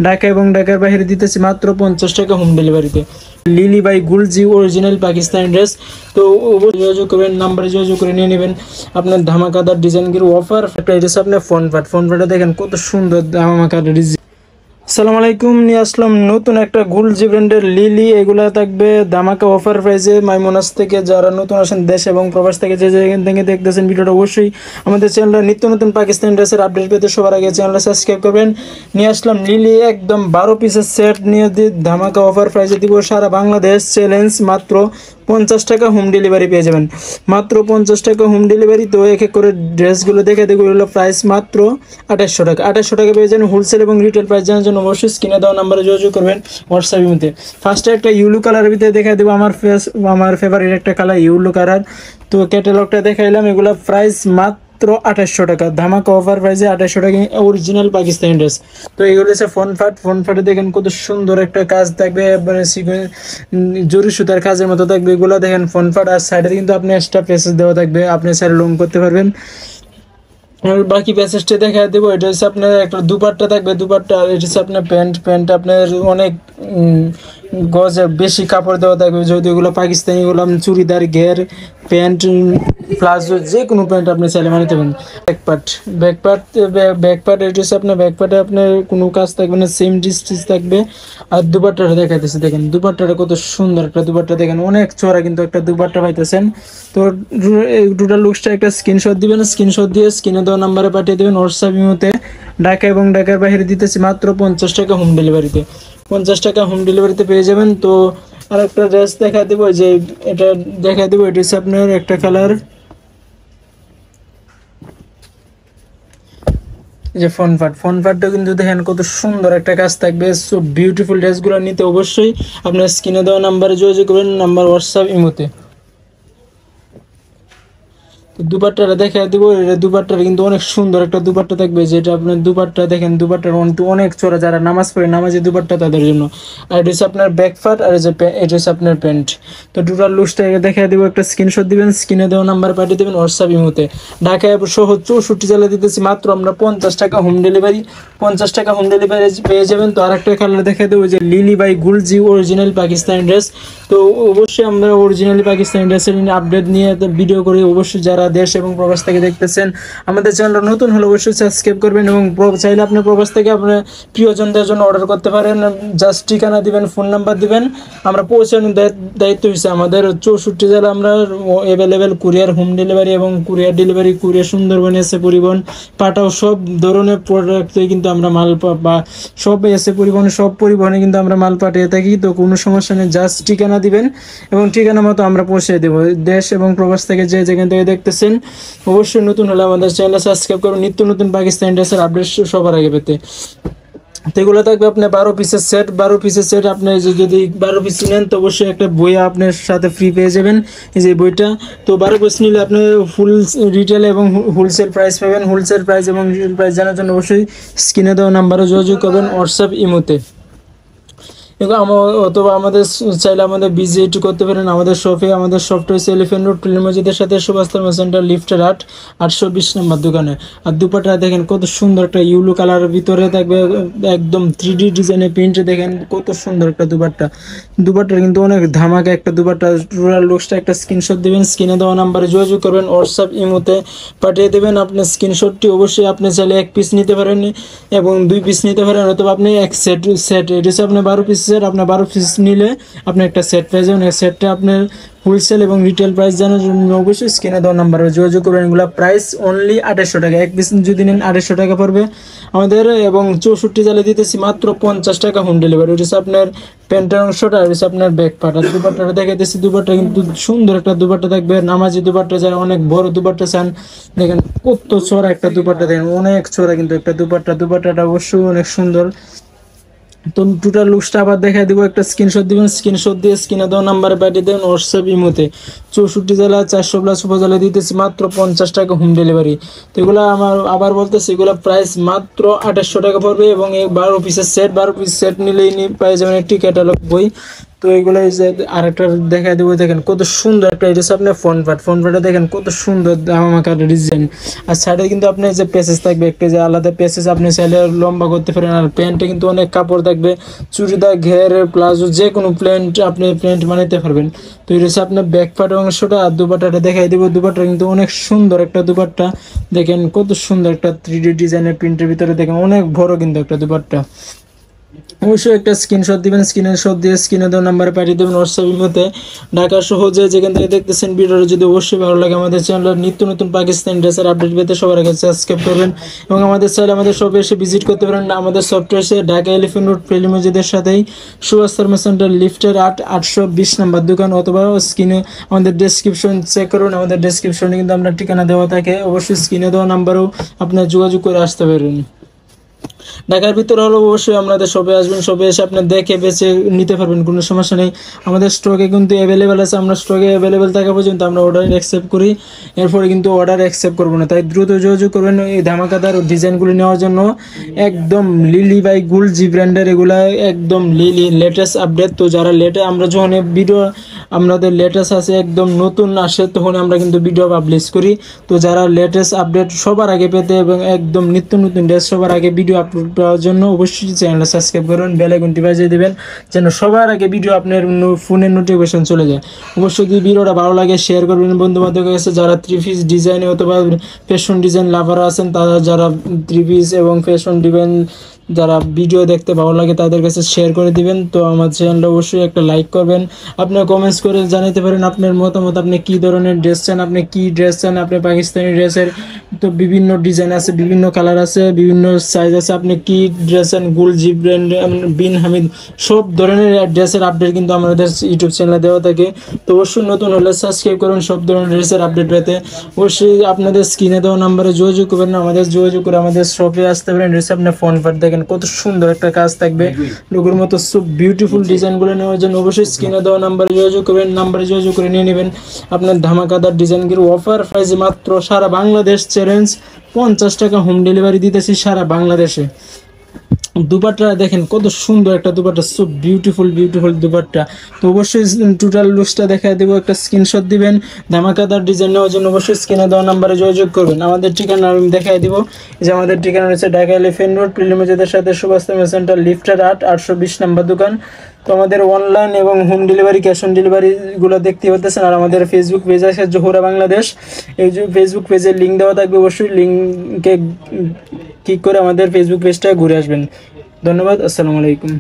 ঢাকা এবং ঢাকার বাইরে দিতেছি মাত্র 50 টাকা হোম ডেলিভারিতে। Lily by Gulji original Pakistani dress. তো যোগাযোগ করবেন, নাম্বারে যোগাযোগ করে নিয়ে নেবেন আপনার ধামাকাদার ডিজাইনগুলো অফার। একটা এটা আপনার ফোনপাটা দেখেন কত সুন্দর ধামাকাদার ডিজাইন। আসসালামু আলাইকুম, নিয়ে আসলাম নতুন একটা গুলজি ব্র্যান্ডের লিলি। এগুলা থাকবে ধামাকা অফার প্রাইসে মাইমোনাস থেকে। যারা নতুন আসেন দেশ এবং প্রবাস থেকে যে যেখান থেকে দেখতেছেন ভিডিওটা, অবশ্যই আমাদের চ্যানেলে নিত্য নতুন পাকিস্তানি ড্রেসের আপডেট পেতে সবার আগে চ্যানেলটা সাবস্ক্রাইব করবেন। নিয়ে আসলাম লিলি একদম 12 পিসের সেট নিয়ে ধামাকা অফার প্রাইসে দিব। সারা বাংলাদেশ চ্যালেঞ্জ, মাত্র 50 টাকা হোম ডেলিভারি পেয়ে যাবেন। মাত্র 50 টাকা হোম ডেলিভারি। তো এক এক করে ড্রেসগুলো দেখে দেখো, এগুলো প্রাইস মাত্র 2800 টাকা। 2800 টাকা পেয়ে যাবেন। হোলসেল এবং রিটেল প্রাইস জানার জন্য অবশ্যই স্ক্রিনে দেওয়া নাম্বারে যোগাযোগ করবেন হোয়াটসঅ্যাপের মধ্যে। ফার্স্টে একটা ইউলো কালারের ভিতরে দেখা দেবো, আমার ফেভারিট একটা কালার ইউলো কালার। তো ক্যাটালগটা দেখাইলাম। এগুলো প্রাইস মাত্র 2800 টাকা। ধামাকা অফার প্রাইসে 2800 টাকা অরিজিনাল পাকিস্তানি ড্রেস। তো এগুলো হচ্ছে ফোনফাটে দেখেন কত সুন্দর একটা কাজ থাকবে, মানে জরি সুতার কাজের মতো থাকবে। এগুলো দেখেন ফোনফাট। আর সাইডে কিন্তু আপনি এক্সট্রা প্যাসেজ দেওয়া থাকবে, আপনি সাইডে লং করতে পারবেন। আর বাকি প্যাসেজটা দেখা দেবো। এটা হচ্ছে আপনার একটা দুপাট্টা থাকবে, দুপাট্টা। আর এটা হচ্ছে আপনার প্যান্ট আপনার অনেক গজে বেশি কাপড় দেওয়া থাকবে। যেহেতু এগুলো পাকিস্তানি, এগুলো আপনি চুড়িদার, ঘের, প্যান্ট, প্লাজো, যে কোনো প্যান্ট আপনি চাইলে বানাতে পারেন। ব্যাকপার্ট এটা হচ্ছে আপনার ব্যাকপার্টে আপনার কোনো কাজ থাকবে না, সেম ডিস্টেন্স থাকবে। আর দুপাট্টাটা দেখাইতেছে, দেখেন দুপাট্টাটা কত সুন্দর একটা দুপাট্টা। দেখেন অনেক চড়া কিন্তু একটা দুপাট্টা পাইতেছেন। তো টোটাল লুকসটা একটা স্ক্রিনশট দিবেন, স্ক্রিনশট দিয়ে স্ক্রিনে দেওয়া নাম্বারে পাঠিয়ে দেবেন হোয়াটসঅ্যাপ ইমোতে। ঢাকা এবং ঢাকার বাইরে দিতেছি মাত্র 50 টাকা হোম ডেলিভারিতে। 50 টাকা হোম ডেলিভারিতে পেয়ে যাবেন। তো আর একটা ড্রেস দেখা দেবো, যে এটা দেখা দেবো। এটা হচ্ছে আপনার একটা কালার, যে ফোনপাটটা কিন্তু দেখেন কত সুন্দর একটা কাজ থাকবে। সো বিউটিফুল ড্রেসগুলো নিতে অবশ্যই আপনার স্ক্রিনে দেওয়া নাম্বারে যোগাযোগ করবেন, নাম্বার হোয়াটসঅ্যাপ ইমোতে। দুপাট্টাটা দেখা দিব। এটা দুপাট্টাটা কিন্তু অনেক সুন্দর একটা দুপাট্টা থাকবে, যেটা আপনার দুপাট্টা দেখেন, দুপাট্টার কিন্তু অনেক চড়া। যারা নামাজ পড়ে, নামাজে দুপাট্টা তাদের জন্য। আর এটা হচ্ছে আপনার ব্যাকপার্ট, আর এটা হচ্ছে আপনার প্যান্ট। তো টোটাল লুকসটা দেখা দিব, একটা স্ক্রিনশট দিবেন, স্ক্রিনে দেওয়া নাম্বার পাঠিয়ে দেবেন হোয়াটসঅ্যাপ ইমোতে। ঢাকায় সহ 64 জেলা দিতেছি মাত্র আমরা 50 টাকা হোম ডেলিভারি। 50 টাকা হোম ডেলিভারি পেয়ে যাবেন। তো আরেকটা কালার দেখা দেবো, যে Lily by Gulji original Pakistani dress. তো অবশ্যই আমরা অরিজিনালি পাকিস্তানি ড্রেসের আপডেট নিয়ে ভিডিও করি। অবশ্যই যারা দেশ এবং প্রবাস থেকে দেখতেছেন, আমাদের চ্যানেলটা নতুন হলে অবশ্যই সাবস্ক্রাইব করবেন। এবং চাইলে আপনি প্রবাস থেকে আপনার প্রিয়জনদের জন্য অর্ডার করতে পারেন। জাস্ট ঠিকানা দিবেন, ফোন নাম্বার দিবেন, আমরা পৌঁছানোর দায়িত্ব হচ্ছে আমাদের। 64 জেলা আমরা অ্যাভেলেবেল কুরিয়ার হোম ডেলিভারি এবং কুরিয়ার ডেলিভারি, কুরিয়ার সুন্দরবন এসে পরিবহন, পাঠাও, সব ধরনের প্রোডাক্টে কিন্তু আমরা মাল বা সব এসে পরিবহনে, সব পরিবহনে কিন্তু আমরা মাল পাঠিয়ে থাকি। তো কোনো সমস্যা নেই, জাস্ট ঠিকানা দিবেন এবং ঠিকানা মতো আমরা পৌঁছে দেবো। দেশ এবং প্রবাস থেকে যে যেখান থেকে দেখতেছেন, অবশ্যই নতুন হলে আমাদের চ্যানেল সাবস্ক্রাইব করুন নিত্য নতুন পাকিস্তানি ড্রেসের আপডেট সবার আগে পেতে। তো এগুলো থাকবে আপনার 12 পিসের সেট। 12 পিসের সেট আপনি যদি 12 পিস নেন, তো অবশ্যই একটা বই আপনার সাথে ফ্রি পেয়ে যাবেন, এই যে বইটা। তো 12 পিস নিলে আপনি ফুল রিটেল এবং হোলসেল প্রাইস পাবেন। হোলসেল প্রাইস এবং রিটেল প্রাইস জানার জন্য অবশ্যই স্ক্রিনে দেওয়া নাম্বারে যোগাযোগ করবেন হোয়াটসঅ্যাপ ইমোতে। অথবা আমাদের চাইলে আমাদের ভিজিট করতে পারেন আমাদের শপে। আমাদের শপটা হচ্ছে এলিফ্যান্ট রোড টুলি মসজিদের সাথে সুভাষ সেন্টার, লিফটের 820 নম্বর দোকানে। আর দুপাট্টা দেখেন কত সুন্দর একটা ইউলো কালারের ভিতরে থাকবে, একদম 3D ডিজাইনের প্রিন্টে। দেখেন কত সুন্দর একটা দুপাট্টা কিন্তু অনেক ধামাকা একটা দুপাট্টা। রুরাল লুকসটা একটা স্ক্রিনশট দেবেন, স্ক্রিনে দেওয়া নাম্বারে যোগাযোগ করবেন, হোয়াটসঅ্যাপ ইমোতে পাঠিয়ে দেবেন আপনার স্ক্রিনশটটি। অবশ্যই আপনি চাইলে 1 পিস নিতে পারেন এবং 2 পিস নিতে পারেন, অথবা আপনি এক সেট এটা হচ্ছে আপনার 12 পিস সেট। আপনার 12 পিস নিলে আপনি একটা সেট পেয়ে যাবেন। এই সেটটা আপনার হোলসেল এবং রিটেল প্রাইস জানার জন্য অবশ্যই স্ক্রিনে দেওয়া নাম্বারে যোগাযোগ করবেন। এগুলো প্রাইস অনলি 2800 টাকা। 1 পিস যদি নেন 2800 টাকা পড়বে আমাদের। এবং 64 জেলায় দিতেছি মাত্র 50 টাকা হোম ডেলিভারি। ওটা হচ্ছে আপনার প্যান্টের অংশটা, আর হচ্ছে আপনার ব্যাক পার্ট। আর দুপাট্টাটা দেখাইতেছি, দুপাট্টা কিন্তু সুন্দর একটা দুপাট্টা থাকবে, নামাজি দুপাট্টা। যারা অনেক বড় দুপাট্টা চান, দেখেন কত চড়া একটা দুপাট্টা, দেখেন অনেক চড়া কিন্তু একটা দুপাট্টাটা অবশ্যই অনেক সুন্দর। তো টোটাল লুকসটা আবার দেখা দিব, একটা স্ক্রিনশট দিবেন, স্ক্রিনশট দিয়ে স্ক্রিনে দেওয়া নাম্বারে পাঠিয়ে দেবেন হোয়াটসঅ্যাপ ইমোতে। 64 জেলা 400+ উপজেলায় দিতেছি মাত্র 50 টাকা হোম ডেলিভারি। তো এগুলো আমার আবার বলতেছি, এগুলো প্রাইস মাত্র 2800 টাকা পড়বে। এবং এই 12 পিসের সেট, 12 পিস সেট নিলেই পেয়ে যাবেন একটি ক্যাটালগ বই। তো এগুলো এই যে আরেকটা দেখা দেবো, দেখেন কত সুন্দর একটা, এটা হচ্ছে আপনার ফ্রন্ট পার্টটা দেখেন কত সুন্দর ধামাকা ডিজাইন। আর সাইডে কিন্তু আপনার যে প্যাসেজ থাকবে একটা, যে আলাদা প্যাসেজ আপনি চাইলে লম্বা করতে পারেন। আর প্যান্টে কিন্তু অনেক কাপড় থাকবে, চুড়িদার, ঘের, প্লাজো, যে কোনো প্যান্ট আপনি প্যান্ট বানাইতে পারবেন। তো এটা হচ্ছে আপনার ব্যাক পার্ট অংশটা। আর দুপাট্টাটা দেখাই দেবো, দুপাট্টা কিন্তু অনেক সুন্দর একটা দুপাট্টা, দেখেন কত সুন্দর একটা 3D ডিজাইনের প্রিন্টের ভিতরে, দেখেন অনেক বড় কিন্তু একটা দুপাট্টা। অবশ্যই একটা স্ক্রিনশট দিবেন, স্ক্রিনশট দিয়ে স্ক্রিনে দেওয়া নাম্বারে পাঠিয়ে দেবেন হোয়াটসঅ্যাপের মধ্যে, ঢাকা সহজে যেখান থেকে দেখতেছেন ভিডিওটা। যদি অবশ্যই ভালো লাগে আমাদের চ্যানেলের নিত্য নতুন পাকিস্তানি ড্রেসের আপডেট পেতে সবার আগে সাবস্ক্রাইব করবেন এবং আমাদের চাইলে আমাদের শপে এসে ভিজিট করতে পারেন। আমাদের সফটওয়্যার এসে ঢাকা এলিফেন্ট রোড প্রেলি মসজিদের সাথেই সুভাষ সার্ভিস সেন্টার লিফটের 820 নম্বর দোকান, অথবা স্ক্রিনে আমাদের ডেসক্রিপশন চেক করুন, আমাদের ডেসক্রিপশনে কিন্তু আপনার ঠিকানা দেওয়া থাকে। অবশ্যই স্ক্রিনে দেওয়া নাম্বারেও আপনার যোগাযোগ করে আসতে পারেন। ঢাকার ভিতরে হলো অবশ্যই আপনাদের শপে আসবেন, শপে এসে আপনি দেখে বেছে নিতে পারবেন, কোনো সমস্যা নেই। আমাদের স্টকে কিন্তু অ্যাভেলেবেল আছে, আমরা স্টকে অ্যাভেলেবেল থাকা পর্যন্ত আমরা অর্ডার অ্যাকসেপ্ট করি, এরপরে কিন্তু অর্ডার অ্যাকসেপ্ট করবো না। তাই দ্রুত যোগাযোগ করবেন এই ধামাকাদার ডিজাইনগুলি নেওয়ার জন্য। একদম লিলি বাই গুল জি ব্র্যান্ডের এগুলা একদম লিলি লেটেস্ট আপডেট। তো যারা আমরা যখন ভিডিও আমাদের লেটেস্ট আছে একদম নতুন আসে তখন আমরা কিন্তু ভিডিও পাবলিশ করি। তো যারা লেটেস্ট আপডেট সবার আগে পেতে এবং একদম নিত্য নতুন ড্রেস সবার আগে ভিডিও আপলোড করার জন্য অবশ্যই চ্যানেলটা সাবস্ক্রাইব করুন, বেল আইকনটি বাজিয়ে দেবেন যেন সবার আগে ভিডিও আপনার ফোনের নোটিফিকেশন চলে যায়। অবশ্যই যদি ভিডিওটা ভালো লাগে শেয়ার করবেন বন্ধু বান্ধবের কাছে, যারা 3 পিস ডিজাইনে অথবা ফ্যাশন ডিজাইন লাভার আছেন, তারা যারা 3 পিস এবং ফ্যাশন ডিজাইন যারা ভিডিও দেখতে ভালো লাগে তাদের কাছে শেয়ার করে দিবেন। তো আমার চ্যানেলটা অবশ্যই একটা লাইক করবেন, আপনার কমেন্টস করে জানাতে পারেন আপনার মতামত, আপনি কী ধরনের ড্রেস চান, আপনি কী ড্রেস চান, আপনি পাকিস্তানি ড্রেসের তো বিভিন্ন ডিজাইন আছে, বিভিন্ন কালার আছে, বিভিন্ন সাইজ আছে, আপনি কী ড্রেস চান, গুল জি ব্র্যান্ড, বিন হামিদ, সব ধরনের ড্রেসের আপডেট কিন্তু আমাদের ইউটিউব চ্যানেলে দেওয়া থাকে। তো অবশ্যই নতুন হলে সাবস্ক্রাইব করুন সব ধরনের ড্রেসের আপডেট পেতে। অবশ্যই আপনাদের স্ক্রিনে দেওয়া নাম্বারে যোগাযোগ করবেন, আমাদের যোগাযোগ করে আমাদের শপে আসতে পারেন। ড্রেস আপনার ফোন পার দেখেন কত সুন্দর একটা কাজ থাকবে, লোকের মতো সব বিউটিফুল ডিজাইনগুলো নেওয়ার জন্য অবশ্যই স্ক্রিনে দেওয়া নাম্বারে যোগাযোগ করবেন, নাম্বারে যোগাযোগ করে নিয়ে নেবেন আপনার ধামাকাদার ডিজাইনগুলো। অফার প্রাইসে মাত্র সারা বাংলাদেশ চ্যালেঞ্জ 50 টাকা হোম ডেলিভারি দিতেছি সারা বাংলাদেশে। দুপাট্টা দেখেন কত সুন্দর একটা দুপাট্টা, সো বিউটিফুল দুপাট্টা। তো অবশ্যই টোটাল লুকসটা দেখায় দেবো, একটা স্ক্রিনশট দিবেন। ধামাকাদার ডিজাইন নেওয়ার জন্য অবশ্যই স্ক্রিনে দেওয়া নাম্বারে যোগাযোগ করবেন। আমাদের ঠিকানা আমি দেখাই দিব, যে আমাদের ঠিকানা রয়েছে ঢাকা এলিফেন্ট রোড প্রেলি মসজিদের সাথে সুভাষ সার্ভিস সেন্টার লিফটের 820 নম্বর দোকান। তো আমাদের অনলাইন এবং হোম ডেলিভারি, ক্যাশ অন ডেলিভারিগুলো দেখতে পাচ্ছেন। আর আমাদের ফেসবুক পেজ আছে জোহরা বাংলাদেশ, এই যে ফেসবুক পেজের লিঙ্ক দেওয়া থাকবে, অবশ্যই লিঙ্কে ক্লিক করে আমাদের ফেসবুক পেজটা ঘুরে আসবেন। ধন্যবাদ, আসসালামু আলাইকুম।